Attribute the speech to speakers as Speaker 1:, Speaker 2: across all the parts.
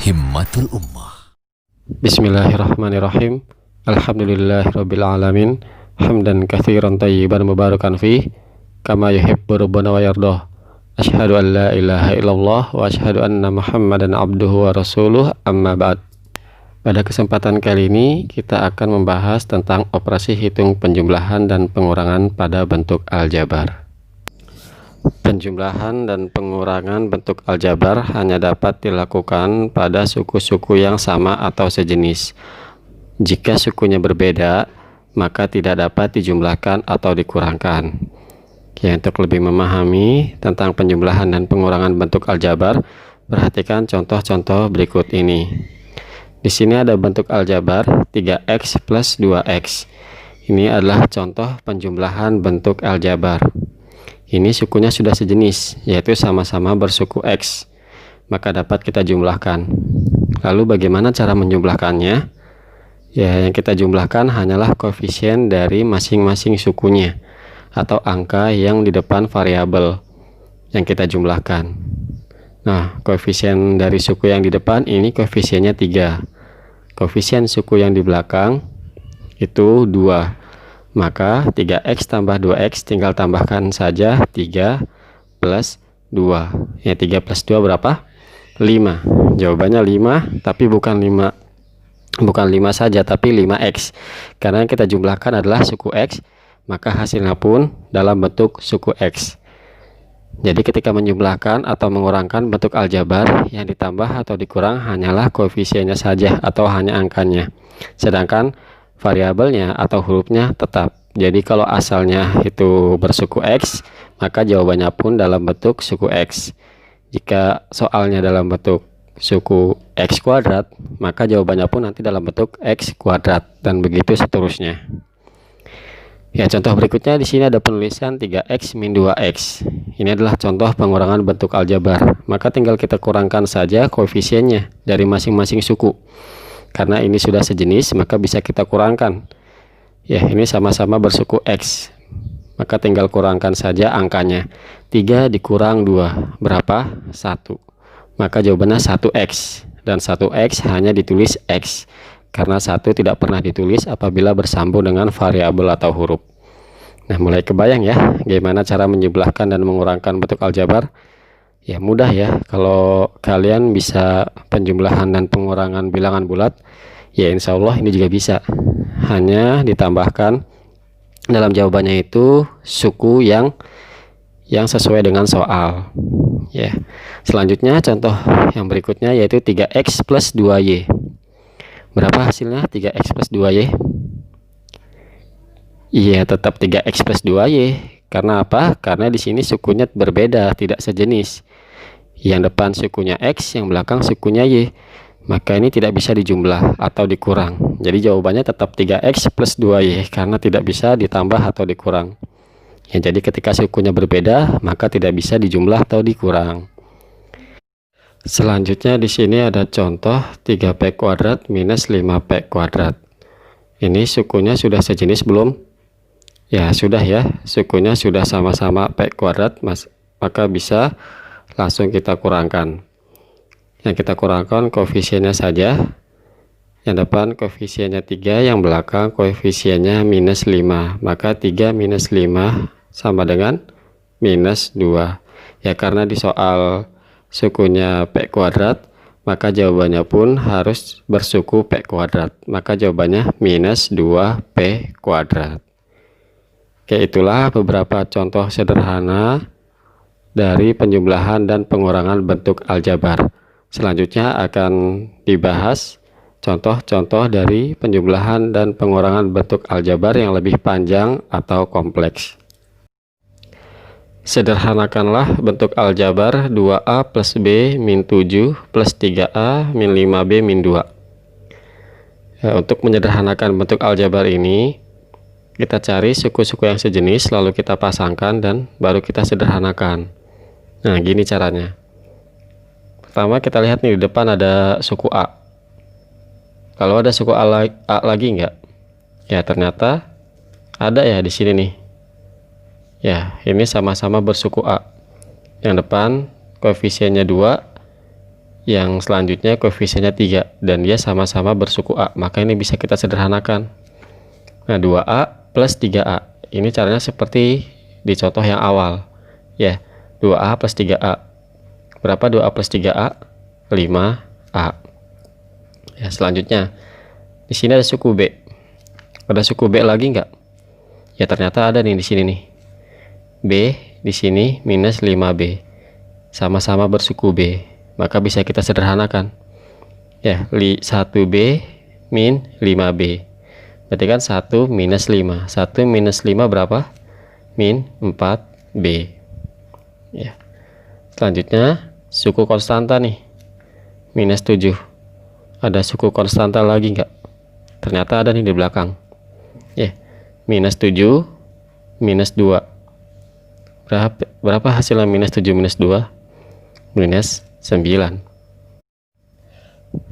Speaker 1: Himmatul Ummah.
Speaker 2: Bismillahirrahmanirrahim. Alhamdulillahirabbil alamin. Hamdan katsiran thayyiban mubarakan fi kama yuhibbu rabbuna wa yardah. Asyhadu an la ilaha illallah wa asyhadu anna Muhammadan abduhu wa rasuluh, amma ba'd. Pada kesempatan kali ini kita akan membahas tentang operasi hitung penjumlahan dan pengurangan pada bentuk aljabar. Penjumlahan dan pengurangan bentuk aljabar hanya dapat dilakukan pada suku-suku yang sama atau sejenis. Jika sukunya berbeda, maka tidak dapat dijumlahkan atau dikurangkan. Ya, untuk lebih memahami tentang penjumlahan dan pengurangan bentuk aljabar, perhatikan contoh-contoh berikut ini. Di sini ada bentuk aljabar 3x plus 2x. Ini adalah contoh penjumlahan bentuk aljabar. Ini sukunya sudah sejenis, yaitu sama-sama bersuku X, maka dapat kita jumlahkan. Lalu bagaimana cara menjumlahkannya? Ya, yang kita jumlahkan hanyalah koefisien dari masing-masing sukunya, atau angka yang di depan variabel yang kita jumlahkan. Nah, koefisien dari suku yang di depan ini koefisiennya 3. Koefisien suku yang di belakang itu 2. Maka 3x tambah 2x tinggal tambahkan saja 3 plus 2. Ya, 3 plus 2 berapa? 5. Jawabannya 5, tapi bukan 5 saja, tapi 5x. Karena yang kita jumlahkan adalah suku x, maka hasilnya pun dalam bentuk suku x. Jadi ketika menjumlahkan atau mengurangkan bentuk aljabar, yang ditambah atau dikurang hanyalah koefisiennya saja atau hanya angkanya. Sedangkan variabelnya atau hurufnya tetap. Jadi kalau asalnya itu bersuku X, maka jawabannya pun dalam bentuk suku X. Jika soalnya dalam bentuk suku X kuadrat, maka jawabannya pun nanti dalam bentuk X kuadrat, dan begitu seterusnya. Ya, contoh berikutnya di sini ada penulisan 3x min 2x. Ini adalah contoh pengurangan bentuk aljabar. Maka tinggal kita kurangkan saja koefisiennya dari masing-masing suku. Karena ini sudah sejenis, maka bisa kita kurangkan. Ya, ini sama-sama bersuku X, maka tinggal kurangkan saja angkanya. 3 dikurang 2 berapa? 1. Maka jawabannya 1x, dan 1x hanya ditulis X karena 1 tidak pernah ditulis apabila bersambung dengan variabel atau huruf. Nah, mulai kebayang ya bagaimana cara menjumlahkan dan mengurangkan bentuk aljabar. Ya, mudah ya. Kalau kalian bisa penjumlahan dan pengurangan bilangan bulat, ya insya Allah ini juga bisa. Hanya ditambahkan dalam jawabannya itu suku yang sesuai dengan soal. Ya. Selanjutnya contoh yang berikutnya yaitu 3x plus 2y. Berapa hasilnya 3x plus 2y? Iya, tetap 3x plus 2y. Karena apa? Karena di sini sukunya berbeda, tidak sejenis. Yang depan sukunya X, yang belakang sukunya Y. Maka ini tidak bisa dijumlah atau dikurang. Jadi jawabannya tetap 3x plus 2y karena tidak bisa ditambah atau dikurang. Ya, jadi ketika sukunya berbeda, maka tidak bisa dijumlah atau dikurang. Selanjutnya di sini ada contoh 3p kuadrat minus 5p kuadrat. Ini sukunya sudah sejenis belum? Ya, sudah ya. Sukunya sudah sama-sama p kuadrat, maka bisa langsung kita kurangkan. Yang kita kurangkan koefisiennya saja. Yang depan koefisiennya 3, yang belakang koefisiennya minus 5. Maka 3 minus 5 sama dengan minus 2. Ya, karena di soal sukunya p kuadrat, maka jawabannya pun harus bersuku p kuadrat. Maka jawabannya minus 2p kuadrat. Oke, itulah beberapa contoh sederhana dari penjumlahan dan pengurangan bentuk aljabar. Selanjutnya akan dibahas contoh-contoh dari penjumlahan dan pengurangan bentuk aljabar yang lebih panjang atau kompleks. Sederhanakanlah bentuk aljabar 2a plus b min 7 plus 3a min 5b min 2. Ya, untuk menyederhanakan bentuk aljabar ini, kita cari suku-suku yang sejenis, lalu kita pasangkan dan baru kita sederhanakan. Nah, gini caranya. Pertama kita lihat nih, di depan ada suku A. Kalau ada suku A lagi enggak? Ya, ternyata ada ya di sini nih. Ya, ini sama-sama bersuku A. Yang depan koefisiennya 2, Yang selanjutnya koefisiennya 3 dan dia sama-sama bersuku A, maka ini bisa kita sederhanakan. Nah, 2A plus 3A. Ini caranya seperti di contoh yang awal. Ya, 2A plus 3A. Berapa 2A plus 3A? 5A. Ya, selanjutnya di sini ada suku B. Ada suku B lagi enggak? Ya, ternyata ada nih di sini nih. B di sini minus 5B. Sama-sama bersuku B. Maka bisa kita sederhanakan. Ya, 1B min 5B. Berarti kan 1 minus 5. 1 minus 5 berapa? Min 4B. Ya. Selanjutnya suku konstanta nih. Minus 7. Ada suku konstanta lagi enggak? Ternyata ada nih di belakang. Ya. Minus 7 minus 2. Berapa hasilnya minus 7 minus 2? Minus 9.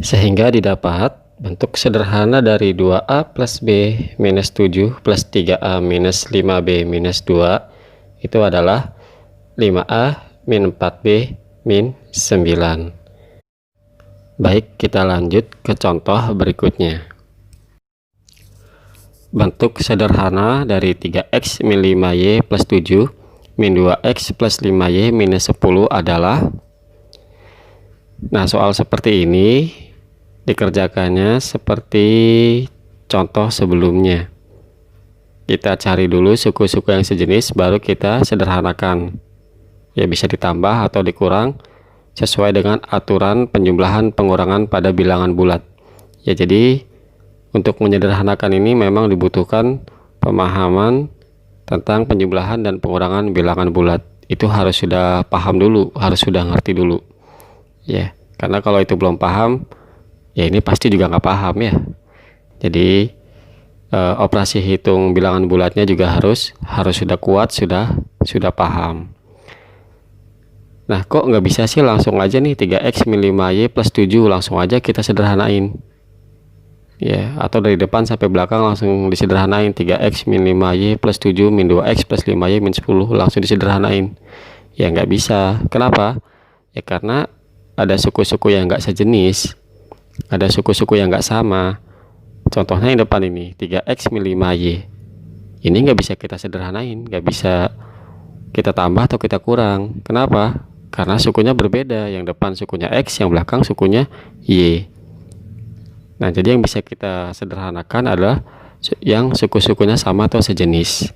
Speaker 2: Sehingga didapat bentuk sederhana dari 2A plus B minus 7 plus 3A minus 5B minus 2 itu adalah 5A min 4B min 9. Baik, kita lanjut ke contoh berikutnya. Bentuk sederhana dari 3X min 5Y plus 7 min 2X plus 5Y minus 10 adalah. Nah, soal seperti ini dikerjakannya seperti contoh sebelumnya. Kita cari dulu suku-suku yang sejenis, baru kita sederhanakan. Ya, bisa ditambah atau dikurang sesuai dengan aturan penjumlahan pengurangan pada bilangan bulat. Ya, jadi untuk menyederhanakan ini memang dibutuhkan pemahaman tentang penjumlahan dan pengurangan bilangan bulat. Itu harus sudah paham dulu, harus sudah ngerti dulu. Ya, karena kalau itu belum paham, ya ini pasti juga nggak paham ya. Jadi operasi hitung bilangan bulatnya juga harus sudah kuat, sudah paham. Nah, kok nggak bisa sih langsung aja nih 3X min 5Y plus 7 langsung aja kita sederhanain. Ya, atau dari depan sampai belakang langsung disederhanain. 3X min 5Y plus 7 min 2X plus 5Y min 10 langsung disederhanain. Ya nggak bisa. Kenapa? Ya karena ada suku-suku yang nggak sejenis, ada suku-suku yang nggak sama. Contohnya yang depan ini 3X min 5Y. Ini nggak bisa kita sederhanain, nggak bisa kita tambah atau kita kurang. Kenapa? Karena sukunya berbeda. Yang depan sukunya X, yang belakang sukunya Y. Nah, jadi yang bisa kita sederhanakan adalah yang suku-sukunya sama atau sejenis.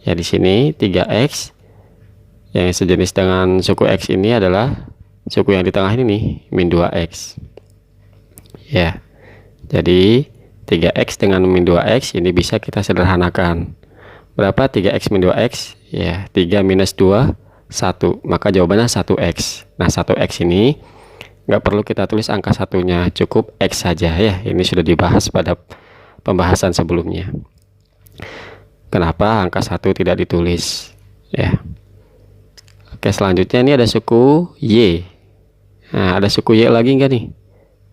Speaker 2: Ya, di sini 3X yang sejenis dengan suku X ini adalah suku yang di tengah ini nih, min 2X. Ya, jadi 3X dengan min 2X ini bisa kita sederhanakan. Berapa 3X min 2X? Ya, 3 minus 2, 1. Maka jawabannya 1X. Nah, 1X ini nggak perlu kita tulis angka satunya, cukup X saja ya. Ini sudah dibahas pada pembahasan sebelumnya. Kenapa angka 1 tidak ditulis? Ya. Oke, selanjutnya ini ada suku Y. Nah, ada suku Y lagi enggak nih?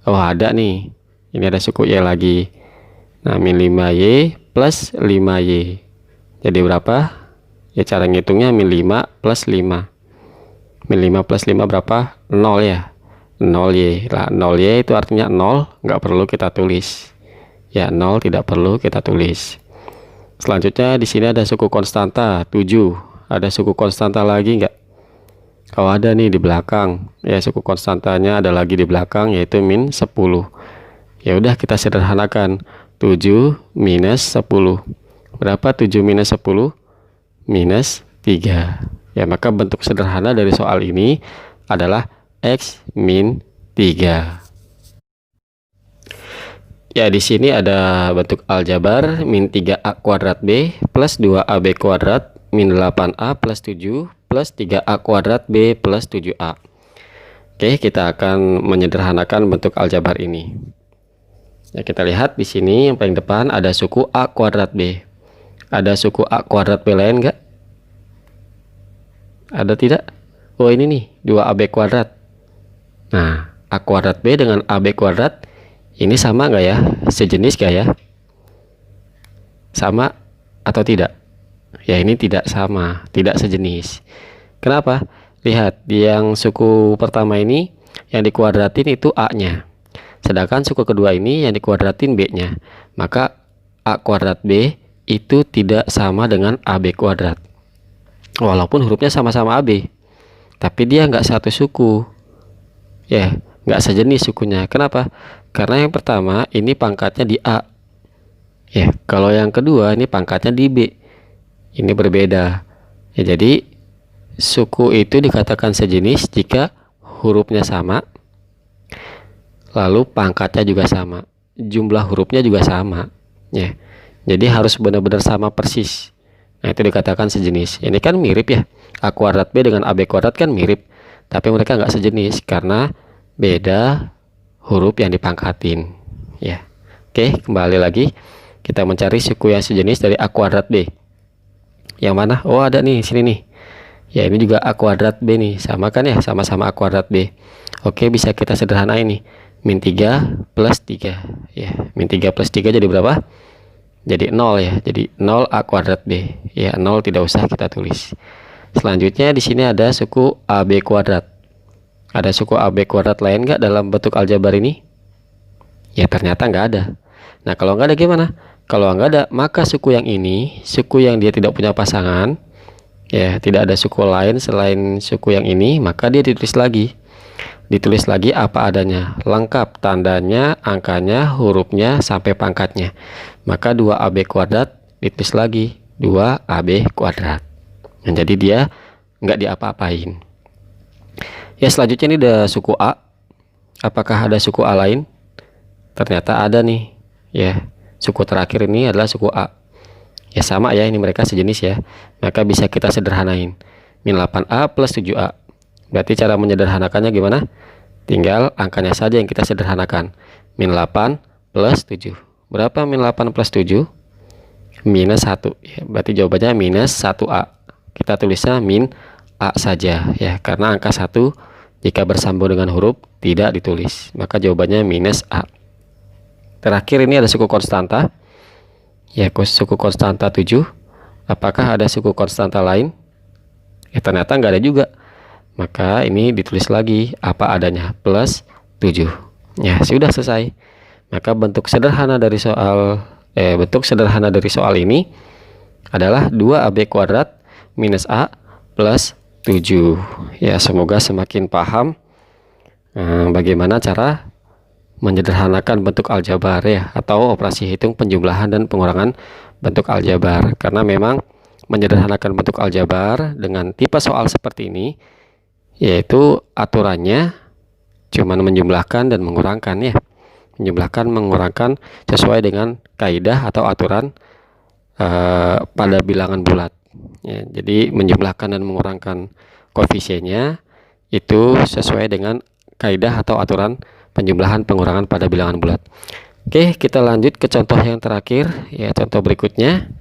Speaker 2: Oh, ada nih. Ini ada suku Y lagi. Nah, min 5Y plus 5Y. Jadi berapa? Ya, cara ngitungnya min 5 plus 5. Min 5 plus 5 berapa? 0 ya. 0Y. Lah, 0Y itu artinya 0, nggak perlu kita tulis. Ya, 0 tidak perlu kita tulis. Selanjutnya di sini ada suku konstanta 7. Ada suku konstanta lagi enggak? Oh, ada nih di belakang. Ya, suku konstantanya ada lagi di belakang, yaitu min 10. Ya udah, kita sederhanakan. 7 minus 10. Berapa 7 minus 10? Minus 3. Ya, maka bentuk sederhana dari soal ini adalah X min 3. Ya, di sini ada bentuk aljabar min 3A kuadrat B plus 2AB kuadrat min 8A plus 7 plus 3A kuadrat B plus 7A. Oke, kita akan menyederhanakan bentuk aljabar ini. Ya, kita lihat di sini yang paling depan ada suku A kuadrat B. Ada suku A kuadrat B lain enggak? Ada tidak? Oh, ini nih 2AB kuadrat. Nah, A kuadrat B dengan AB kuadrat ini sama enggak ya? Sejenis enggak ya? Sama atau tidak? Ya, ini tidak sama, tidak sejenis. Kenapa? Lihat, di yang suku pertama ini Yang dikuadratin itu A-nya. Sedangkan suku kedua ini yang dikuadratin B-nya. Maka A kuadrat B itu tidak sama dengan AB kuadrat. Walaupun hurufnya sama-sama AB. Tapi dia nggak satu suku. Ya, nggak sejenis sukunya. Kenapa? Karena yang pertama ini pangkatnya di A. Ya, kalau yang kedua ini pangkatnya di B. Ini berbeda. Ya, jadi suku itu dikatakan sejenis jika hurufnya sama, lalu pangkatnya juga sama, jumlah hurufnya juga sama. Ya, jadi harus benar-benar sama persis. Nah, itu dikatakan sejenis. Ini kan mirip ya, A kuadrat B dengan AB kuadrat kan mirip, tapi mereka nggak sejenis karena beda huruf yang dipangkatin. Ya, oke, kembali lagi kita mencari suku yang sejenis dari A kuadrat B. Yang mana? Oh, ada nih, sini nih. Ya, ini juga A kuadrat B nih, sama kan ya, sama-sama A kuadrat B. Oke, bisa kita sederhanain nih. Min 3 plus 3. Ya, min 3 plus 3 jadi berapa? Jadi 0 ya. Jadi 0 A kuadrat B. Ya, 0 tidak usah kita tulis. Selanjutnya di sini ada suku AB kuadrat. Ada suku AB kuadrat lain nggak dalam bentuk aljabar ini? Ya, ternyata nggak ada. Nah, kalau nggak ada gimana? Kalau nggak ada, maka suku yang ini, suku yang dia tidak punya pasangan, ya, tidak ada suku lain selain suku yang ini, maka dia ditulis lagi. Ditulis lagi apa adanya, lengkap tandanya, angkanya, hurufnya, sampai pangkatnya. Maka 2AB kuadrat ditulis lagi 2AB kuadrat. Nah, jadi dia nggak diapa-apain. Ya, selanjutnya ini ada suku A. Apakah ada suku A lain? Ternyata ada nih. Ya, suku terakhir ini adalah suku A. Ya, sama ya, ini mereka sejenis ya. Maka bisa kita sederhanain. Min 8A plus 7A. Berarti cara menyederhanakannya gimana? Tinggal angkanya saja yang kita sederhanakan. Min 8 plus 7. Berapa min 8 plus 7? Minus 1. Ya, berarti jawabannya minus 1A. Kita tulisnya min A saja ya, karena angka 1 jika bersambung dengan huruf tidak ditulis. Maka jawabannya minus A. Terakhir ini ada suku konstanta. Ya, suku konstanta 7. Apakah ada suku konstanta lain? Ya, ternyata nggak ada juga. Maka ini ditulis lagi apa adanya, plus 7. Ya, sudah selesai. Maka bentuk sederhana dari soal ini adalah 2AB kuadrat minus A plus 7. Ya, semoga semakin paham bagaimana cara menyederhanakan bentuk aljabar ya, atau operasi hitung penjumlahan dan pengurangan bentuk aljabar. Karena memang menyederhanakan bentuk aljabar dengan tipe soal seperti ini, yaitu aturannya cuman menjumlahkan dan mengurangkan ya, menjumlahkan mengurangkan sesuai dengan kaidah atau aturan pada bilangan bulat ya. Jadi menjumlahkan dan mengurangkan koefisiennya itu sesuai dengan kaidah atau aturan penjumlahan pengurangan pada bilangan bulat. Oke, kita lanjut ke contoh yang terakhir ya. Contoh berikutnya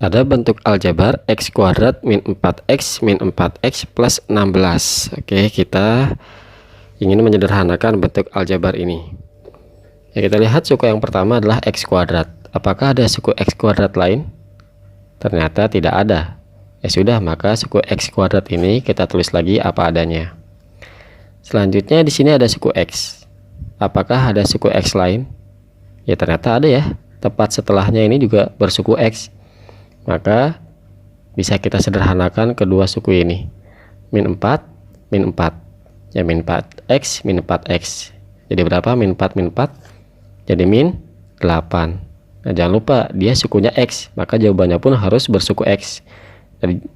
Speaker 2: ada bentuk aljabar x kuadrat min 4x min 4x plus 16. Oke, kita ingin menyederhanakan bentuk aljabar ini. Ya, kita lihat suku yang pertama adalah x kuadrat. Apakah ada suku x kuadrat lain? Ternyata tidak ada. Ya sudah, maka suku x kuadrat ini kita tulis lagi apa adanya. Selanjutnya di sini ada suku x. Apakah ada suku x lain? Ya, ternyata ada ya. Tepat setelahnya ini juga bersuku x. Maka bisa kita sederhanakan kedua suku ini. Min 4, min 4. Ya, min 4x, min 4x. Jadi berapa? Min 4, min 4. Jadi min 8. Nah, jangan lupa dia sukunya x. Maka jawabannya pun harus bersuku x.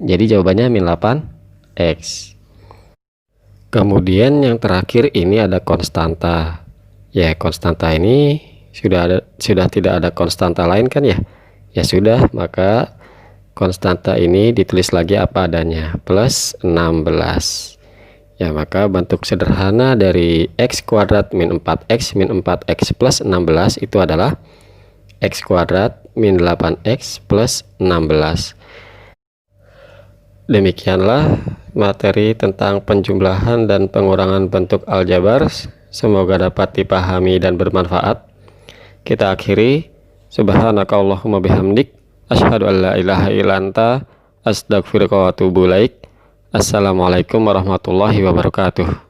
Speaker 2: Jadi jawabannya min 8x. Kemudian yang terakhir ini ada konstanta. Ya, konstanta ini sudah tidak ada konstanta lain kan ya? Ya sudah, maka konstanta ini ditulis lagi apa adanya, plus 16. Ya, maka bentuk sederhana dari x kuadrat min 4x min 4x plus 16 itu adalah x kuadrat min 8x plus 16. Demikianlah materi tentang penjumlahan dan pengurangan bentuk aljabar. Semoga dapat dipahami dan bermanfaat. Kita akhiri. Subhanakallahumma bihamdik, asyhadu an la ilaha illa anta, astaghfiruka wa atubu ilaik. Assalamualaikum warahmatullahi wabarakatuh.